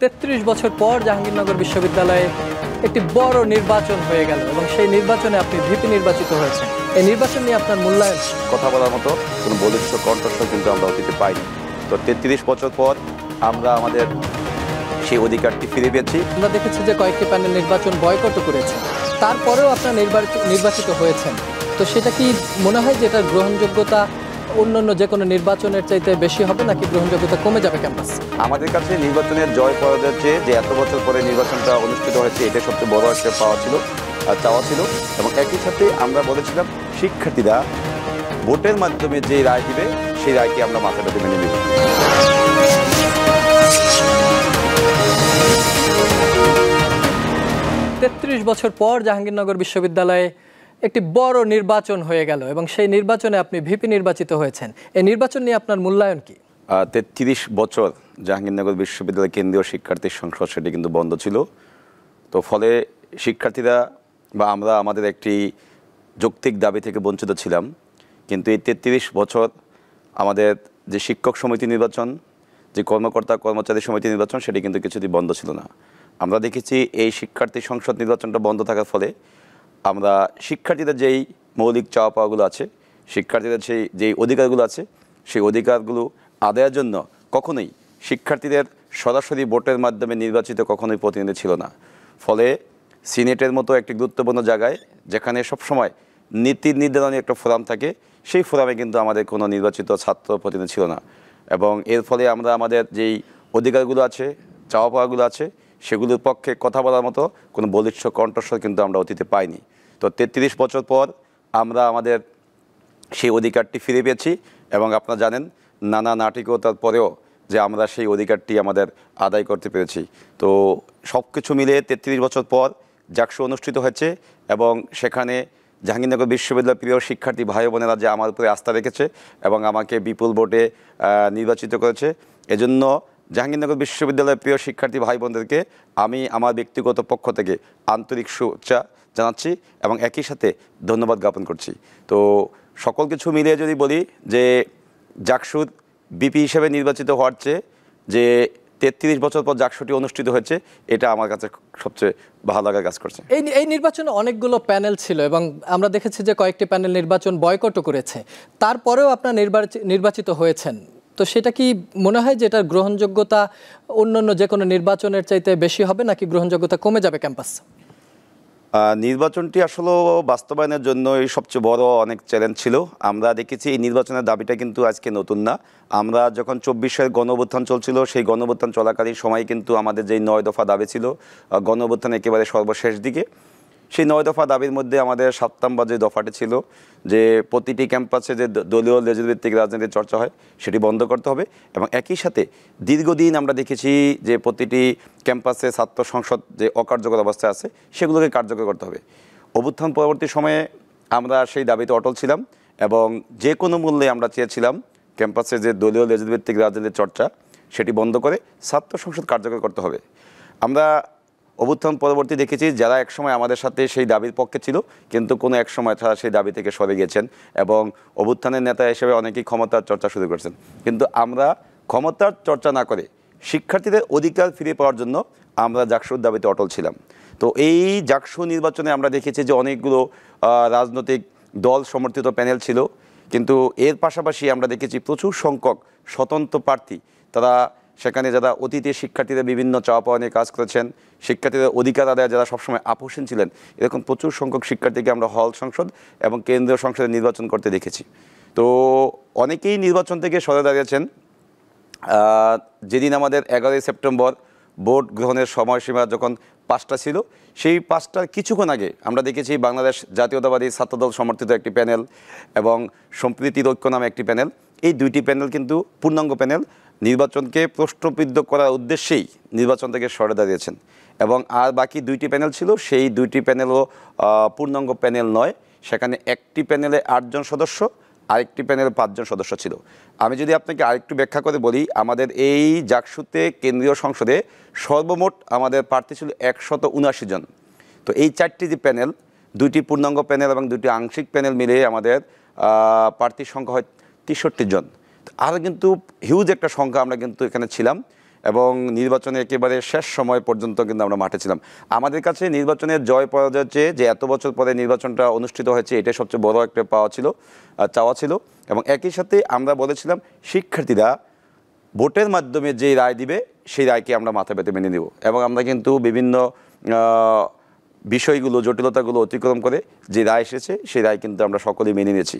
৩৩ বছর পর জাহাঙ্গীরনগর বিশ্ববিদ্যালয়ে একটি বড় নির্বাচন হয়ে গেল এবং সেই নির্বাচনে আপনি ভিপি নির্বাচিত হয়েছেন। এই নির্বাচন নিয়ে আপনার মূল্যায়ন? কথা বলার মতো কোনো বলিষ্ঠ কণ্ঠস্বর কিন্তু আমরা অতীতে পাইনি। তো ৩৩ বছর পর আমরা আমাদের সেই অধিকারটি ফিরে পেয়েছি। আমরা দেখেছি যে কয়েকটি প্যানেল নির্বাচন বয়কট করেছে, তারপরেও আপনার নির্বাচিত হয়েছেন। তো সেটা কি মনে হয় যে এটার গ্রহণযোগ্যতা অন্যান্য যে কোনো নির্বাচনের চাইতে বেশি হবে, নাকি গ্রহণযোগ্যতা কমে যাবে ক্যাম্পাস? আমাদের কাছে নির্বাচনের জয় পরাজয়ের চেয়ে যে এত বছর পরে নির্বাচনটা অনুষ্ঠিত হয়েছে, এটা সবচেয়ে বড় একটা পাওয়া ছিল আর চাওয়া ছিল। এবং একই সাথে আমরা বলেছিলাম শিক্ষার্থীরা ভোটের মাধ্যমে যে রায় দিবে সেই রায়কে আমরা মাথা পেতে মেনে নেব। ৩৩ বছর পর জাহাঙ্গীরনগর বিশ্ববিদ্যালয়ে একটি বড় নির্বাচন হয়ে গেল এবং সেই নির্বাচনে আপনি ভিপি নির্বাচিত হয়েছেন। এই নির্বাচন নিয়ে আপনার মূল্যায়ন কি? ৩৩ বছর জাহাঙ্গীরনগর বিশ্ববিদ্যালয় কেন্দ্রীয় শিক্ষার্থী সংসদ সেটি কিন্তু বন্ধ ছিল। তো ফলে শিক্ষার্থীরা বা আমরা আমাদের একটি যৌক্তিক দাবি থেকে বঞ্চিত ছিলাম। কিন্তু এই ৩৩ বছর আমাদের যে শিক্ষক সমিতি নির্বাচন, যে কর্মকর্তা কর্মচারী সমিতি নির্বাচন, সেটি কিন্তু কিছুদিন বন্ধ ছিল না। আমরা দেখেছি এই শিক্ষার্থী সংসদ নির্বাচনটা বন্ধ থাকার ফলে আমরা শিক্ষার্থীদের যেই মৌলিক চাওয়া পাওয়াগুলো আছে, শিক্ষার্থীদের যেই অধিকারগুলো আছে, সেই অধিকারগুলো আদায়ের জন্য কখনোই শিক্ষার্থীদের সরাসরি ভোটের মাধ্যমে নির্বাচিত কখনোই প্রতিনিধি ছিল না। ফলে সিনেটের মতো একটি গুরুত্বপূর্ণ জায়গায়, যেখানে সবসময় নীতি নির্ধারণী একটা ফোরাম থাকে, সেই ফোরামে কিন্তু আমাদের কোনো নির্বাচিত ছাত্র প্রতিনিধি ছিল না। এবং এর ফলে আমরা আমাদের যেই অধিকারগুলো আছে, চাওয়া পাওয়াগুলো আছে, সেগুলোর পক্ষে কথা বলার মতো কোনো বলিষ্ঠ কণ্ঠস্বর কিন্তু আমরা অতীতে পাইনি। তো ৩৩ বছর পর আমরা আমাদের সেই অধিকারটি ফিরে পেয়েছি এবং আপনারা জানেন নানা নাটকীয়তার পরেও যে আমরা সেই অধিকারটি আমাদের আদায় করতে পেরেছি। তো সব কিছু মিলিয়ে ৩৩ বছর পর জাকসু অনুষ্ঠিত হয়েছে এবং সেখানে জাহাঙ্গীরনগর বিশ্ববিদ্যালয়ের প্রিয় শিক্ষার্থী ভাই বোনেরা যে আমার উপরে আস্থা রেখেছে এবং আমাকে বিপুল ভোটে নির্বাচিত করেছে, এজন্য জাহাঙ্গীরনগর বিশ্ববিদ্যালয়ের প্রিয় শিক্ষার্থী ভাই বোনদেরকে আমি আমার ব্যক্তিগত পক্ষ থেকে আন্তরিক শুভেচ্ছা জানাচ্ছি এবং একই সাথে ধন্যবাদ জ্ঞাপন করছি। তো সকল কিছু মিলিয়ে যদি বলি যে জাকসুর বিপি হিসেবে নির্বাচিত হওয়ার চেয়ে যে ৩৩ বছর পর জাকসুটি অনুষ্ঠিত হয়েছে, এটা আমার কাছে সবচেয়ে ভালো লাগার কাজ করছে। এই নির্বাচনে অনেকগুলো প্যানেল ছিল এবং আমরা দেখেছি যে কয়েকটি প্যানেল নির্বাচন বয়কটও করেছে, তারপরেও আপনার নির্বাচিত হয়েছেন। তো সেটা কি মনে হয় যে এটার গ্রহণযোগ্যতা অন্যান্য যে কোনো নির্বাচনের চাইতে বেশি হবে, নাকি গ্রহণযোগ্যতা কমে যাবে ক্যাম্পাস? নির্বাচনটি আসলে বাস্তবায়নের জন্য এই সবচেয়ে বড় অনেক চ্যালেঞ্জ ছিল। আমরা দেখেছি এই নির্বাচনের দাবিটা কিন্তু আজকে নতুন না। আমরা যখন ২৪-এর গণঅভ্যুত্থান চলছিল, সেই গণঅভ্যুত্থান চলাকালীন সময় কিন্তু আমাদের যেই ৯ দফা দাবি ছিল, গণঅভ্যুত্থান একেবারে সর্বশেষ দিকে, সেই ৯ দফা দাবির মধ্যে আমাদের ৭ নম্বর যে দফাটি ছিল যে প্রতিটি ক্যাম্পাসে যে দলীয় লেজুরভিত্তিক রাজনীতির চর্চা হয় সেটি বন্ধ করতে হবে। এবং একই সাথে দীর্ঘদিন আমরা দেখেছি যে প্রতিটি ক্যাম্পাসে ছাত্র সংসদ যে অকার্যকর অবস্থায় আছে, সেগুলোকে কার্যকর করতে হবে। অভ্যুত্থান পরবর্তী সময়ে আমরা সেই দাবিতে অটল ছিলাম এবং যে কোনো মূল্যে আমরা চেয়েছিলাম ক্যাম্পাসে যে দলীয় লেজুরভিত্তিক রাজনীতির চর্চা সেটি বন্ধ করে ছাত্র সংসদ কার্যকর করতে হবে। আমরা অভ্যুত্থান পরবর্তী দেখেছি যারা একসময় আমাদের সাথে সেই দাবির পক্ষে ছিল, কিন্তু কোনো এক সময় তারা সেই দাবি থেকে সরে গিয়েছেন এবং অভ্যুত্থানের নেতা হিসেবে অনেকেই ক্ষমতার চর্চা শুরু করেছেন। কিন্তু আমরা ক্ষমতার চর্চা না করে শিক্ষার্থীদের অধিকার ফিরে পাওয়ার জন্য আমরা জাকসুর দাবিতে অটল ছিলাম। তো এই জাকসু নির্বাচনে আমরা দেখেছি যে অনেকগুলো রাজনৈতিক দল সমর্থিত প্যানেল ছিল, কিন্তু এর পাশাপাশি আমরা দেখেছি প্রচুর সংখ্যক স্বতন্ত্র প্রার্থী, তারা সেখানে যারা অতীতের শিক্ষার্থীদের বিভিন্ন চাওয়া পাওয়া নিয়ে কাজ করেছেন, শিক্ষার্থীদের অধিকার আদায় যারা সবসময় আপোষহীন ছিলেন, এরকম প্রচুর সংখ্যক শিক্ষার্থীকে আমরা হল সংসদ এবং কেন্দ্রীয় সংসদে নির্বাচন করতে দেখেছি। তো অনেকেই নির্বাচন থেকে সরে দাঁড়িয়েছেন। যেদিন আমাদের ১১ই সেপ্টেম্বর ভোট গ্রহণের সময়সীমা যখন ৫টা ছিল, সেই ৫টার কিছুক্ষণ আগে আমরা দেখেছি বাংলাদেশ জাতীয়তাবাদী ছাত্রদল সমর্থিত একটি প্যানেল এবং সম্প্রীতির ঐক্য নামে একটি প্যানেল, এই দুইটি প্যানেল কিন্তু পূর্ণাঙ্গ প্যানেল নির্বাচনকে প্রশ্নবিদ্ধ করার উদ্দেশ্যেই নির্বাচন থেকে সরে দাঁড়িয়েছেন। এবং আর বাকি দুইটি প্যানেল ছিল, সেই দুইটি প্যানেলও পূর্ণাঙ্গ প্যানেল নয়। সেখানে একটি প্যানেলে ৮ জন সদস্য, আরেকটি প্যানেলে ৫ জন সদস্য ছিল। আমি যদি আপনাকে আরেকটু ব্যাখ্যা করে বলি, আমাদের এই জাকসুতে কেন্দ্রীয় সংসদে সর্বমোট আমাদের প্রার্থী ছিল ১৭৯ জন। তো এই 4টি যে প্যানেল, দুইটি পূর্ণাঙ্গ প্যানেল এবং দুইটি আংশিক প্যানেল মিলিয়ে আমাদের প্রার্থীর সংখ্যা হয় ৬৩ জন। আরও কিন্তু হিউজ একটা সংখ্যা আমরা কিন্তু এখানে ছিলাম এবং নির্বাচনের একেবারে শেষ সময় পর্যন্ত কিন্তু আমরা মাঠে ছিলাম। আমাদের কাছে নির্বাচনের জয় পরাজয়ের চেয়ে যে এত বছর পরে নির্বাচনটা অনুষ্ঠিত হয়েছে এটাই সবচেয়ে বড় একটা চাওয়া ছিল। এবং একই সাথে আমরা বলেছিলাম শিক্ষার্থীরা ভোটের মাধ্যমে যে রায় দিবে সেই রায়কে আমরা মাথা পেতে মেনে নেব। এবং আমরা কিন্তু বিভিন্ন বিষয়গুলো জটিলতাগুলো অতিক্রম করে যে রায় এসেছে সেই রায় কিন্তু আমরা সকলেই মেনে নিয়েছি।